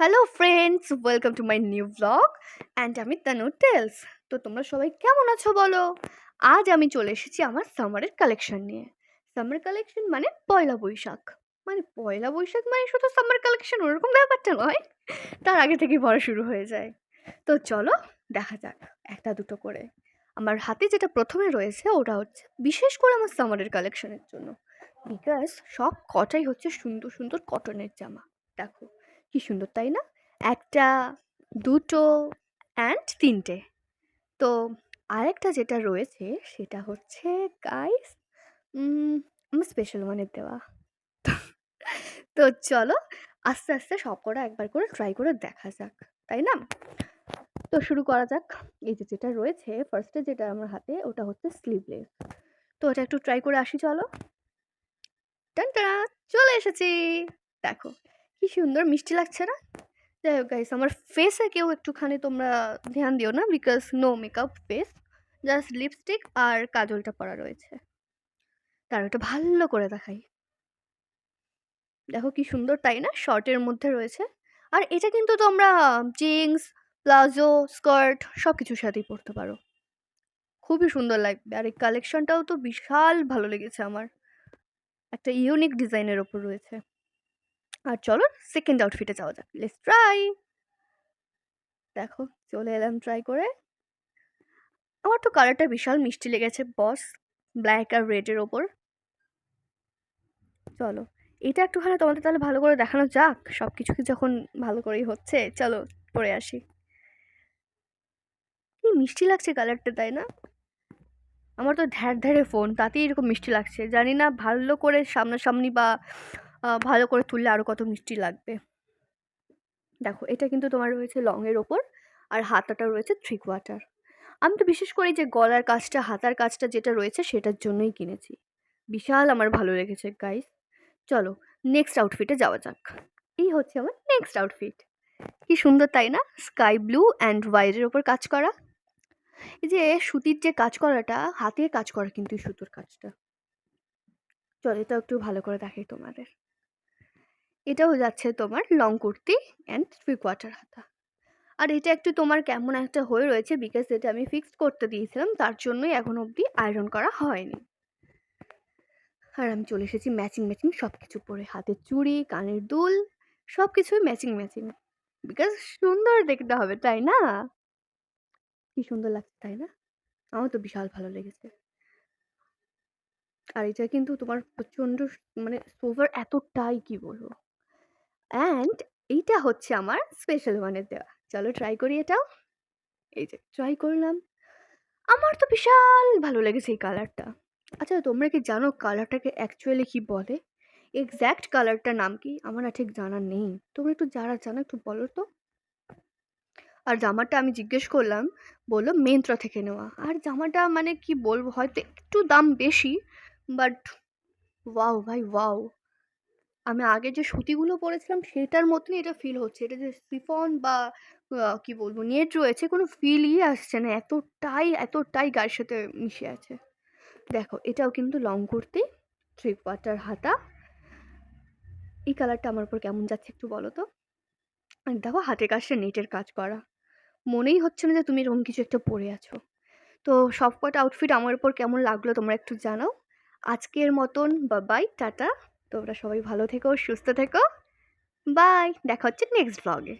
Hello friends, welcome to my new blog and আমি Tanu tales. তো তোমরা সবাই কেমন আছো বলো? আজ আমি চলে এসেছি আমার সামারের কালেকশন নিয়ে। সামার কালেকশন মানে পয়লা বৈশাখ। পয়লা বৈশাখ মানে শুধু সামার কালেকশন ওরকম ব্যাপারটা নয়, তার আগে থেকেই পড়া শুরু হয়ে যায়। তো চলো দেখা যাক একটা দুটো করে। আমার হাতে যেটা প্রথমে রয়েছে ওটা হচ্ছে বিশেষ করে আমার সামারের কালেকশনের জন্য, বিকজ সব কটাই হচ্ছে সুন্দর সুন্দর কটনের জামা। দেখো কি সুন্দর, তাই না? একটা, দুটো অ্যান্ড তিনটে। তো আরেকটা যেটা রয়েছে সেটা হচ্ছে গাইস আমার স্পেশাল ওয়ানের দেওয়া। তো চলো আস্তে আস্তে সব কটা একবার করে ট্রাই করে দেখা যাক, তাই না? তো শুরু করা যাক। এই যে যেটা রয়েছে ফার্স্টে যেটা আমার হাতে ওটা হচ্ছে স্লিভলেস। তো ওটা একটু ট্রাই করে আসি চলো। টানটানা, চলে এসেছি। দেখো কি সুন্দর মিষ্টি লাগছে না? যাই হোক গাইস, আমার ফেসে কেউ একটুখানি তোমরা ধ্যান দিও না, because no makeup face, just lipstick আর কাজলটা পরা রয়েছে। তার ওটা ভালো করে দেখাই। দেখো কি সুন্দর, তাই না? শর্টের মধ্যে রয়েছে। আর এটা কিন্তু তোমরা জিন্স, প্লাজো, স্কার্ট সব কিছুর সাথেই পরতে পারো। খুবই সুন্দর লাগবে। আর এই কালেকশনটাও তো বিশাল ভালো লেগেছে আমার। একটা ইউনিক ডিজাইনের ওপর রয়েছে। আর চলো সেকেন্ড আউটফিটে যাওয়া যাক, লেটস ট্রাই। দেখো চলে এলাম ট্রাই করে। আমার তো কালারটা বিশাল মিষ্টি লেগেছে বস, ব্ল্যাক আর রেডের ওপর। চলো এটা একটুখানি তোমাদের তাহলে ভালো করে দেখানো যাক। সব কিছু কি যখন ভালো করেই হচ্ছে, চলো পরে আসি। কি মিষ্টি লাগছে কালারটা, তাই না? আমার তো ধ্যার ধ্যারে ফোন, তাতেই এরকম মিষ্টি লাগছে। জানি না ভালো করে সামনাসামনি বা ভালো করে তুললে আরও কত মিষ্টি লাগবে। দেখো এটা কিন্তু তোমার রয়েছে লংয়ের ওপর, আর হাতাটা রয়েছে 3/4। আমি তো বিশেষ করে যে গলার কাজটা, হাতার কাজটা যেটা রয়েছে সেটার জন্যই কিনেছি। বিশাল আমার ভালো লেগেছে গাইস। চলো নেক্সট আউটফিটে যাওয়া যাক। এই হচ্ছে আমার নেক্সট আউটফিট। কি সুন্দর, তাই না? স্কাই ব্লু অ্যান্ড হোয়াইটের ওপর কাজ করা। এই যে সুতির যে কাজ করাটা, হাতে কাজ করা কিন্তু এই সুতোর কাজটা। চলো এটা একটু ভালো করে দেখাই তোমাদের। এটাও যাচ্ছে তোমার লং কুর্তি অ্যান্ড 3/4 হাতা। আর এটা একটু তোমার কেমন একটা হয়ে রয়েছে, বিকজ এটা আমি ফিক্সড করতে দিয়েছিলাম, তার জন্যই এখন অবধি আয়রন করা হয়নি। আর আমি চলে এসেছি ম্যাচিং ম্যাচিং সব কিছু পরে, হাতের চুড়ি, কানের দুল, সব কিছুই ম্যাচিং ম্যাচিং, বিকজ সুন্দর দেখতে হবে, তাই না? কি সুন্দর লাগছে, তাই না? আমার তো বিশাল ভালো লেগেছে। আর এটা কিন্তু তোমার প্রচণ্ড সোভার এতটাই কি বলবো। অ্যান্ড এইটা হচ্ছে আমার স্পেশাল ওয়ানের দেওয়া। চলো ট্রাই করি এটাও। এই যে ট্রাই করলাম, আমার তো বিশাল ভালো লেগেছে এই কালারটা। আচ্ছা তোমরা কি জানো কালারটাকে অ্যাকচুয়ালি কি বলে? এক্স্যাক্ট কালারটার নাম কি আমার না ঠিক জানা নেই। তোমরা একটু যারা জানো একটু বলো তো। আর জামাটা আমি জিজ্ঞেস করলাম, বললো মেন্ত্রা থেকে নেওয়া। আর জামাটা কি বলবো, হয়তো একটু দাম বেশি, বাট ওয়াও ভাই ওয়াও। আমি আগে যে সুতিগুলো পরেছিলাম সেটার মতনই এটা ফিল হচ্ছে। এটা যে শিফন বা কি বলবো নেট রয়েছে, কোনো ফিলই আসছে না, এতটাই এতটাই গায়ের সাথে মিশে আছে। দেখো এটাও কিন্তু লং কুর্তি, 3/4 হাতা। এই কালারটা আমার উপর কেমন যাচ্ছে একটু বলো তো। আর দেখো হাতের কাজটা নেটের কাজ করা, মনেই হচ্ছে না যে তুমি এরকম কিছু একটা পরে আছো। তো সব কটা আউটফিট আমার উপর কেমন লাগলো তোমরা একটু জানাও। আজকের মতন বাই, টাটা। তোমরা সবাই ভালো থেকো, সুস্থ থেকো। বাই, দেখা হচ্ছে নেক্সট ব্লগে।